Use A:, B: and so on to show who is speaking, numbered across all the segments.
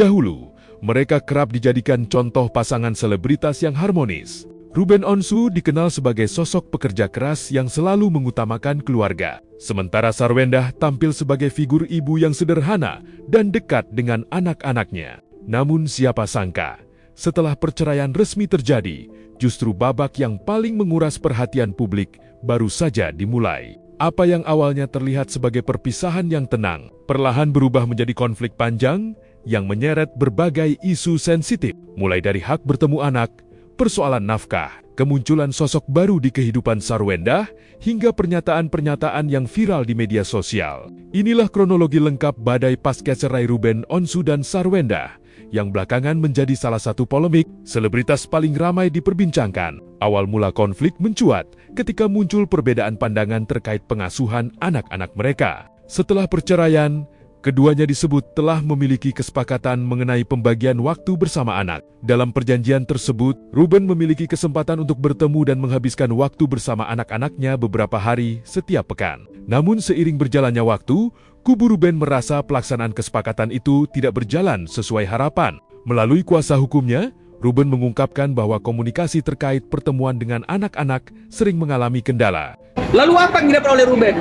A: Dahulu, mereka kerap dijadikan contoh pasangan selebritas yang harmonis. Ruben Onsu dikenal sebagai sosok pekerja keras yang selalu mengutamakan keluarga. Sementara Sarwendah tampil sebagai figur ibu yang sederhana dan dekat dengan anak-anaknya. Namun siapa sangka, setelah perceraian resmi terjadi, justru babak yang paling menguras perhatian publik baru saja dimulai. Apa yang awalnya terlihat sebagai perpisahan yang tenang, perlahan berubah menjadi konflik panjang yang menyeret berbagai isu sensitif, mulai dari hak bertemu anak, persoalan nafkah, kemunculan sosok baru di kehidupan Sarwendah, hingga pernyataan-pernyataan yang viral di media sosial. Inilah kronologi lengkap badai pasca cerai Ruben Onsu dan Sarwendah, yang belakangan menjadi salah satu polemik selebritas paling ramai diperbincangkan. Awal mula konflik mencuat ketika muncul perbedaan pandangan terkait pengasuhan anak-anak mereka. Setelah perceraian, keduanya disebut telah memiliki kesepakatan mengenai pembagian waktu bersama anak. Dalam perjanjian tersebut, Ruben memiliki kesempatan untuk bertemu dan menghabiskan waktu bersama anak-anaknya beberapa hari setiap pekan. Namun seiring berjalannya waktu, kubu Ruben merasa pelaksanaan kesepakatan itu tidak berjalan sesuai harapan. Melalui kuasa hukumnya, Ruben mengungkapkan bahwa komunikasi terkait pertemuan dengan anak-anak sering mengalami kendala.
B: Lalu apa yang didapat oleh Ruben?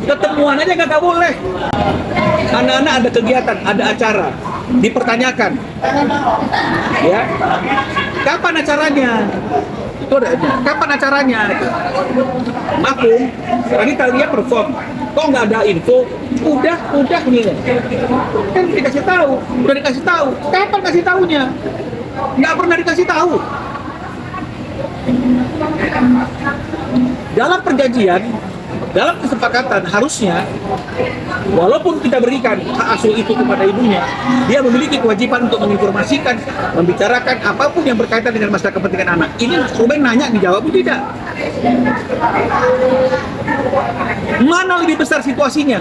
B: Ketemuan aja nggak boleh. Anak-anak ada kegiatan, ada acara, dipertanyakan. Ya, kapan acaranya? Itu ada, kapan acaranya? Maklum, tadi kalian perform, kok nggak ada info? Udah nih. Kan dikasih tahu, udah dikasih tahu. Kapan kasih tahunya? Nggak pernah dikasih tahu. Dalam perjanjian, dalam kesepakatan harusnya, walaupun kita berikan hak asuh itu kepada ibunya, dia memiliki kewajiban untuk menginformasikan, membicarakan apapun yang berkaitan dengan masalah kepentingan anak. Ini Ruben nanya, dijawab tidak. Mana lebih besar situasinya?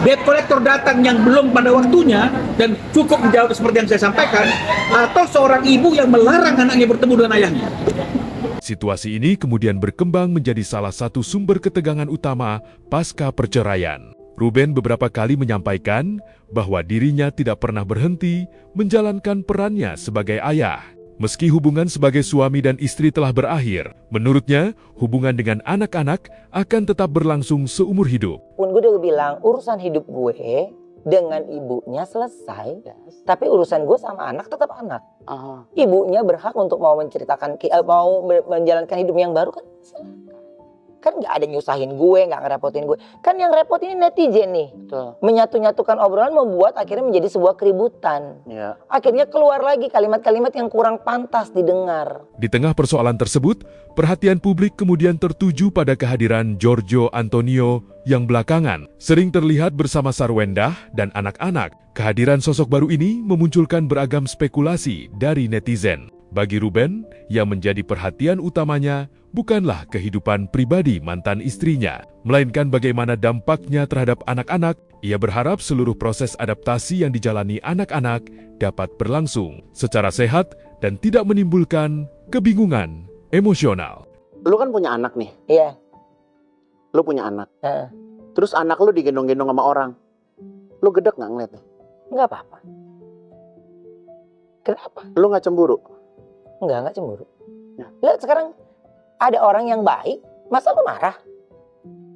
B: Debt collector datang yang belum pada waktunya dan cukup menjawab seperti yang saya sampaikan, atau seorang ibu yang melarang anaknya bertemu dengan ayahnya.
A: Situasi ini kemudian berkembang menjadi salah satu sumber ketegangan utama pasca perceraian. Ruben beberapa kali menyampaikan bahwa dirinya tidak pernah berhenti menjalankan perannya sebagai ayah. Meski hubungan sebagai suami dan istri telah berakhir, menurutnya hubungan dengan anak-anak akan tetap berlangsung seumur hidup.
C: Pun gue udah bilang, urusan hidup gue dengan ibunya selesai, tapi urusan gue sama anak tetap anak. Ibunya berhak untuk mau menceritakan, mau menjalankan hidup yang baru kan silakan. Kan nggak ada nyusahin gue, nggak ngerepotin gue. Kan yang repot ini netizen nih. Betul. Menyatu-nyatukan obrolan membuat akhirnya menjadi sebuah keributan. Ya. Akhirnya keluar lagi kalimat-kalimat yang kurang pantas didengar.
A: Di tengah persoalan tersebut, perhatian publik kemudian tertuju pada kehadiran Giorgio Antonio yang belakangan sering terlihat bersama Sarwendah dan anak-anak. Kehadiran sosok baru ini memunculkan beragam spekulasi dari netizen. Bagi Ruben, yang menjadi perhatian utamanya bukanlah kehidupan pribadi mantan istrinya, melainkan bagaimana dampaknya terhadap anak-anak. Ia berharap seluruh proses adaptasi yang dijalani anak-anak dapat berlangsung secara sehat dan tidak menimbulkan kebingungan emosional.
D: Lu kan punya anak nih.
C: Iya.
D: Lu punya anak. Terus anak lu digendong-gendong sama orang. Lu gedek nggak ngeliatnya?
C: Nggak apa-apa. Kenapa?
D: Lu nggak cemburu?
C: Nggak cemburu.
D: Ya.
C: Lihat sekarang ada orang yang baik, masa lu marah?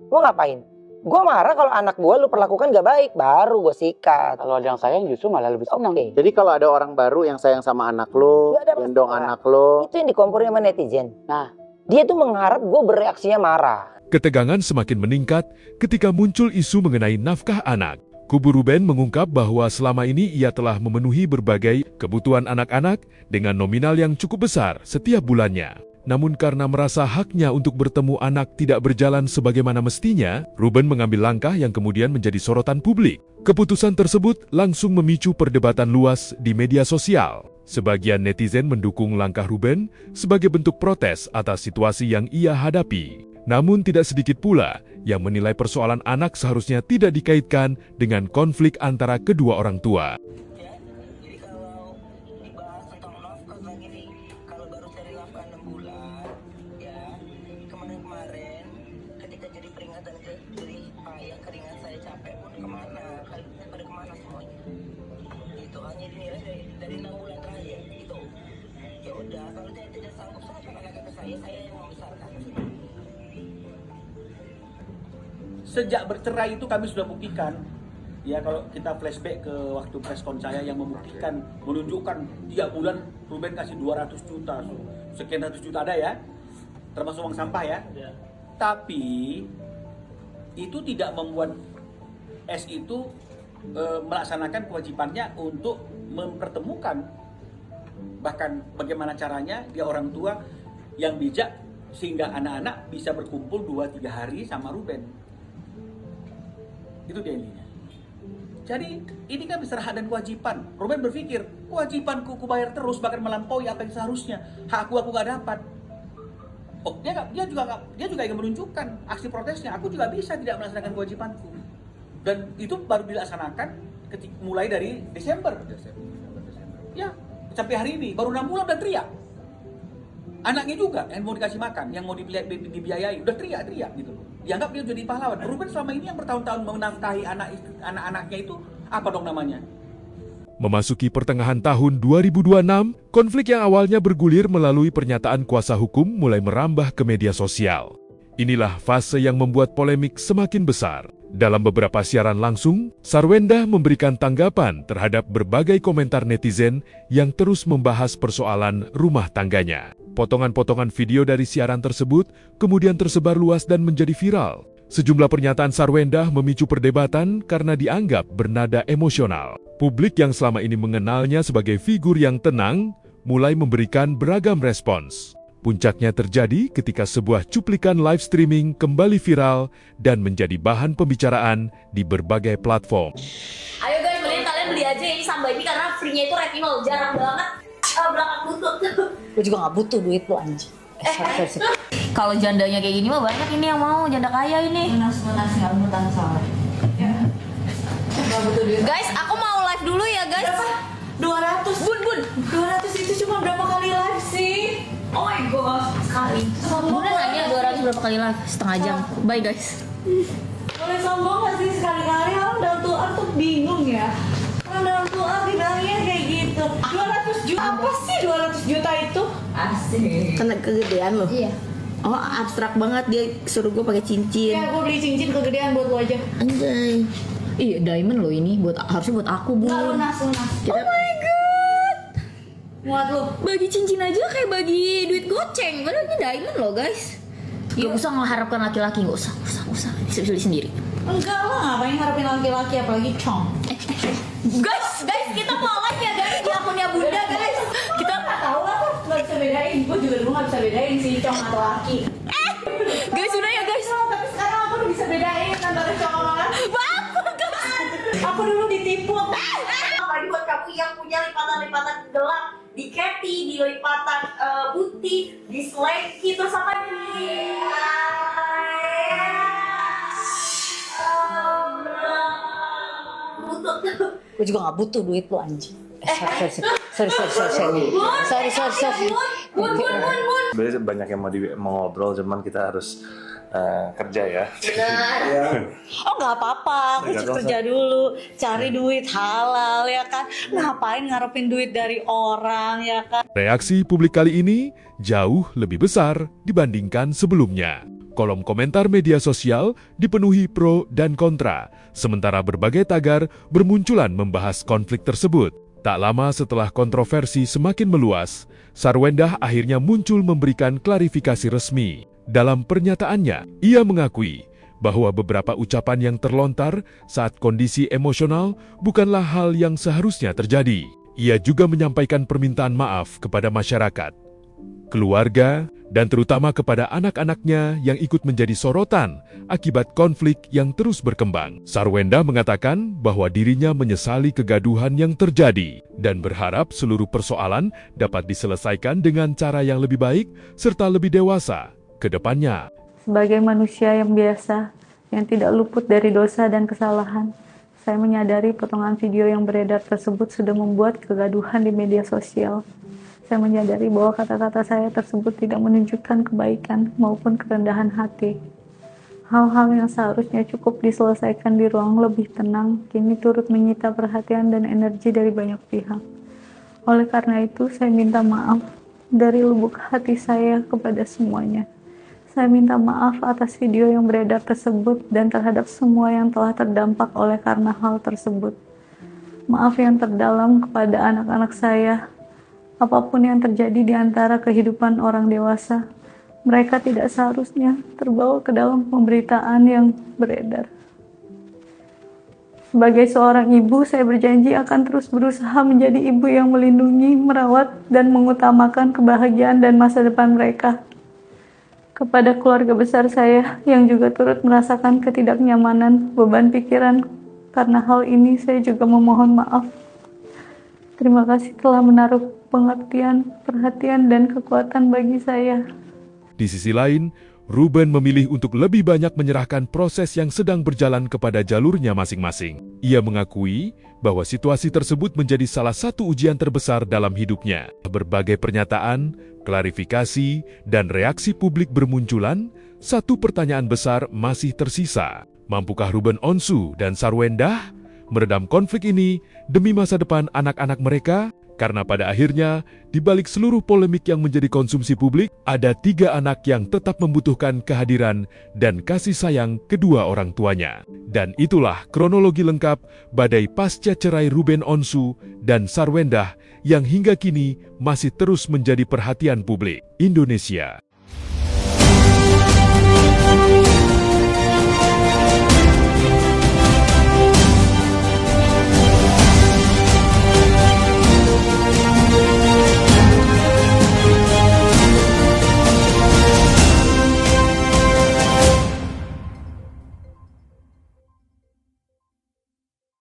C: Gue ngapain? Gue marah kalau anak gue lu perlakukan gak baik, baru gue sikat.
D: Kalau ada yang sayang justru malah lebih senang.
C: Okay.
D: Jadi kalau ada orang baru yang sayang sama anak lu, gendong anak lu,
C: itu yang dikomporin sama netizen.
D: Nah,
C: dia tuh mengharap gue bereaksinya marah.
A: Ketegangan semakin meningkat ketika muncul isu mengenai nafkah anak. Kubu Ruben mengungkap bahwa selama ini ia telah memenuhi berbagai kebutuhan anak-anak dengan nominal yang cukup besar setiap bulannya. Namun karena merasa haknya untuk bertemu anak tidak berjalan sebagaimana mestinya, Ruben mengambil langkah yang kemudian menjadi sorotan publik. Keputusan tersebut langsung memicu perdebatan luas di media sosial. Sebagian netizen mendukung langkah Ruben sebagai bentuk protes atas situasi yang ia hadapi. Namun tidak sedikit pula yang menilai persoalan anak seharusnya tidak dikaitkan dengan konflik antara kedua orang tua.
E: Jadi kalau dibahas tentang nafkah kayak gini, kalau baru cari nafkah 6 bulan, ya kemarin ketika jadi peringatan jadi ayah keringat saya capek pun kemana? Kalian pada kemana semuanya? Itu hanya kemarin dari 6 bulan terakhir itu. Ya udah, kalau dia tidak sanggup serahkan anaknya ke saya yang membesarkan.
B: Sejak bercerai itu kami sudah buktikan. Ya, kalau kita flashback ke waktu preskon saya yang membuktikan, menunjukkan 3 bulan Ruben kasih 200 juta, sekian ratus juta ada ya, termasuk uang sampah ya. Tapi itu tidak membuat S itu melaksanakan kewajibannya untuk mempertemukan, bahkan bagaimana caranya dia orang tua yang bijak sehingga anak-anak bisa berkumpul 2-3 hari sama Ruben. Itu dia intinya. Jadi ini kan bisa hak dan kewajiban. Ruben berpikir, kewajibanku ku bayar terus bahkan melampaui apa yang seharusnya. Hakku gak dapat. Oh, dia juga ingin menunjukkan aksi protesnya. Aku juga bisa tidak melaksanakan kewajibanku. Dan itu baru dilaksanakan mulai dari Desember. Ya, sampai hari ini baru 6 bulan udah teriak. Anaknya juga yang mau dikasih makan, yang mau dibiayai, udah teriak gitu. Dianggap dia jadi pahlawan. Ruben selama ini yang bertahun-tahun menafkahi anak-anaknya itu apa dong namanya?
A: Memasuki pertengahan tahun 2026, konflik yang awalnya bergulir melalui pernyataan kuasa hukum mulai merambah ke media sosial. Inilah fase yang membuat polemik semakin besar. Dalam beberapa siaran langsung, Sarwendah memberikan tanggapan terhadap berbagai komentar netizen yang terus membahas persoalan rumah tangganya. Potongan-potongan video dari siaran tersebut kemudian tersebar luas dan menjadi viral. Sejumlah pernyataan Sarwendah memicu perdebatan karena dianggap bernada emosional. Publik yang selama ini mengenalnya sebagai figur yang tenang, mulai memberikan beragam respons. Puncaknya terjadi ketika sebuah cuplikan live streaming kembali viral dan menjadi bahan pembicaraan di berbagai platform.
F: Ayo guys, mending kalian beli aja ini sambal ini karena free-nya itu retinol, jarang banget belakang butut.
G: Gue juga gak butuh duit lo anjing.
F: Kalau jandanya kayak gini mah banyak ini yang mau, janda kaya ini.
G: Munas gak mutan salah. Gak butuh duit.
F: Guys, aku mau live dulu ya guys.
G: Berapa? 200. Bun 200 itu cuma berapa kali live sih? Oh my god, sekali.
F: Bunda nanya 200 berapa kali live? Setengah jam. Bye guys.
G: Boleh sombong gak sih sekali-kali? Orang dalam tuar tuh bingung ya. Orang dalam tuar dibilangnya kayak gitu. 200 juta apa sih 200 juta itu? Asik.
H: Karena kegedean loh.
F: Iya.
H: Oh abstrak banget, dia suruh gue pakai cincin.
G: Ya gue beli cincin kegedean buat lo aja.
H: Anjay.
F: Iya, diamond loh ini buat harusnya buat aku, Bu.
G: Nggak lunas.
H: Kita
G: Muat lo.
F: Bagi cincin aja kayak bagi duit goceng. Padahal ini diamond loh, guys. Gak usah mengharapkan laki-laki, gak usah. Bisa beli sendiri.
G: Enggak lah, ngapain ngarepin laki-laki apalagi cong.
F: Guys, kita mau live ya guys di akunnya Bunda, guys.
G: Kita nggak tahu lah tuh, nggak bisa bedain. Gue juga dulu nggak bisa bedain sih cong atau laki.
F: Guys, udah ya guys.
G: Tapi sekarang aku udah bisa bedain antara cong sama laki.
F: Bapak, guys.
G: Aku dulu ditipu.
H: apalagi buat kamu yang punya lipatan-lipatan gelap di keti, di lipatan putih, di seleki, terus apa nih? Butut.
G: Gue juga gak butuh duit lo anjing. Sorry.
I: Sebenarnya banyak yang mau ngobrol, cuman kita harus kerja ya.
G: Oh nggak apa-apa, aku kerja dulu, cari duit halal ya kan. Ngapain ngarepin duit dari orang ya kan.
A: Reaksi publik kali ini jauh lebih besar dibandingkan sebelumnya. Kolom komentar media sosial dipenuhi pro dan kontra, sementara berbagai tagar bermunculan membahas konflik tersebut. Tak lama setelah kontroversi semakin meluas, Sarwendah akhirnya muncul memberikan klarifikasi resmi. Dalam pernyataannya, ia mengakui bahwa beberapa ucapan yang terlontar saat kondisi emosional bukanlah hal yang seharusnya terjadi. Ia juga menyampaikan permintaan maaf kepada masyarakat, keluarga, dan terutama kepada anak-anaknya yang ikut menjadi sorotan akibat konflik yang terus berkembang. Sarwendah mengatakan bahwa dirinya menyesali kegaduhan yang terjadi dan berharap seluruh persoalan dapat diselesaikan dengan cara yang lebih baik serta lebih dewasa ke depannya.
J: Sebagai manusia yang biasa, yang tidak luput dari dosa dan kesalahan, saya menyadari potongan video yang beredar tersebut sudah membuat kegaduhan di media sosial. Saya menyadari bahwa kata-kata saya tersebut tidak menunjukkan kebaikan maupun kerendahan hati. Hal-hal yang seharusnya cukup diselesaikan di ruang lebih tenang, kini turut menyita perhatian dan energi dari banyak pihak. Oleh karena itu, saya minta maaf dari lubuk hati saya kepada semuanya. Saya minta maaf atas video yang beredar tersebut dan terhadap semua yang telah terdampak oleh karena hal tersebut. Maaf yang terdalam kepada anak-anak saya. Apapun yang terjadi di antara kehidupan orang dewasa, mereka tidak seharusnya terbawa ke dalam pemberitaan yang beredar. Sebagai seorang ibu, saya berjanji akan terus berusaha menjadi ibu yang melindungi, merawat, dan mengutamakan kebahagiaan dan masa depan mereka. Kepada keluarga besar saya yang juga turut merasakan ketidaknyamanan, beban pikiran, karena hal ini saya juga memohon maaf. Terima kasih telah menaruh pengertian, perhatian, dan kekuatan bagi saya.
A: Di sisi lain, Ruben memilih untuk lebih banyak menyerahkan proses yang sedang berjalan kepada jalurnya masing-masing. Ia mengakui bahwa situasi tersebut menjadi salah satu ujian terbesar dalam hidupnya. Berbagai pernyataan, klarifikasi, dan reaksi publik bermunculan, satu pertanyaan besar masih tersisa. Mampukah Ruben Onsu dan Sarwendah meredam konflik ini demi masa depan anak-anak mereka? Karena pada akhirnya, di balik seluruh polemik yang menjadi konsumsi publik, ada 3 anak yang tetap membutuhkan kehadiran dan kasih sayang kedua orang tuanya. Dan itulah kronologi lengkap badai pasca cerai Ruben Onsu dan Sarwendah yang hingga kini masih terus menjadi perhatian publik Indonesia.